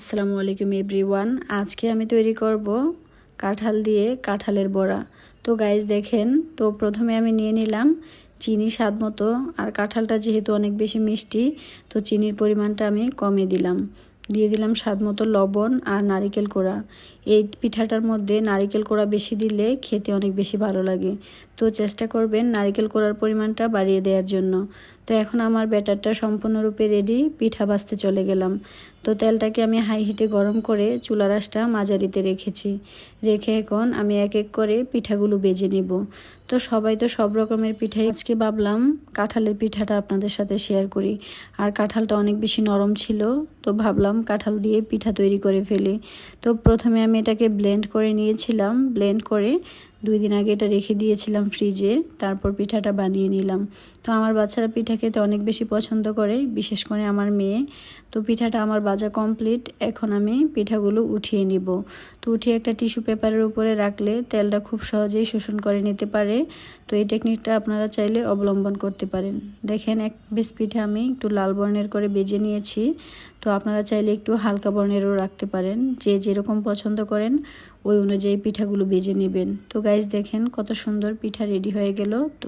আসসালামু আলাইকুম এভরিওয়ান। আজকে আমি তৈরি করব কাঁঠাল দিয়ে কাঁঠালের বড়া। তো গাইস দেখেন, তো প্রথমে আমি নিয়ে নিলাম চিনি স্বাদ মতো। আর কাঁঠালটা যেহেতু অনেক বেশি মিষ্টি, তো চিনির পরিমাণটা আমি কমিয়ে দিলাম। দিয়ে দিলাম স্বাদ মতো লবণ আর নারিকেল কোড়া। এই পিঠাটার মধ্যে নারিকেল কোড়া বেশি দিলে খেতে অনেক বেশি ভালো লাগে, তো চেষ্টা করবেন নারিকেল কোড়ার পরিমাণটা বাড়িয়ে দেওয়ার জন্য। তো এখন আমার ব্যাটারটা সম্পূর্ণরূপে রেডি, পিঠা ভাজতে চলে গেলাম। তো তেলটাকে আমি হাই হিটে গরম করে চুলার আঁচটা মাঝারিতে রেখেছি। রেখে এখন আমি এক এক করে পিঠাগুলো বেজে নেব। তো সবাই তো সব রকমের পিঠাই, আজকে ভাবলাম কাঁঠালের পিঠাটা আপনাদের সাথে শেয়ার করি। আর কাঁঠালটা অনেক বেশি নরম ছিল, তো ভাবলাম কাঁঠাল দিয়ে পিঠা তৈরি করে ফেলি। তো প্রথমে আমি এটাকে ব্লেন্ড করে নিয়েছিলাম। ব্লেন্ড করে 2 দিন আগে এটা রেখে দিয়েছিলাম ফ্রিজে, তারপর পিঠাটা বানিয়ে নিলাম। তো আমার বাচ্চারা পিঠা খেতে অনেক বেশি পছন্দ করে, বিশেষ করে আমার মেয়ে। তো পিঠাটা আমার ভাজা কমপ্লিট। এখন আমি পিঠাগুলো উঠিয়ে নিব। তো উঠিয়ে একটা টিস্যু পেপারের উপরে রাখলে তেলটা খুব সহজেই শোষণ করে নিতে পারে। তো এই টেকনিকটা আপনারা চাইলে অবলম্বন করতে পারেন। দেখেন, এক পিস পিঠা আমি একটু লাল বর্ণের করে বেজে নিয়েছি। তো আপনারা চাইলে একটু হালকা বর্ণেরও রাখতে পারেন, যে যেরকম পছন্দ করেন ওই অনুযায়ী পিঠাগুলো বেজে নেবেন। তো গাইস দেখেন কত সুন্দর পিঠা রেডি হয়ে গেল। তো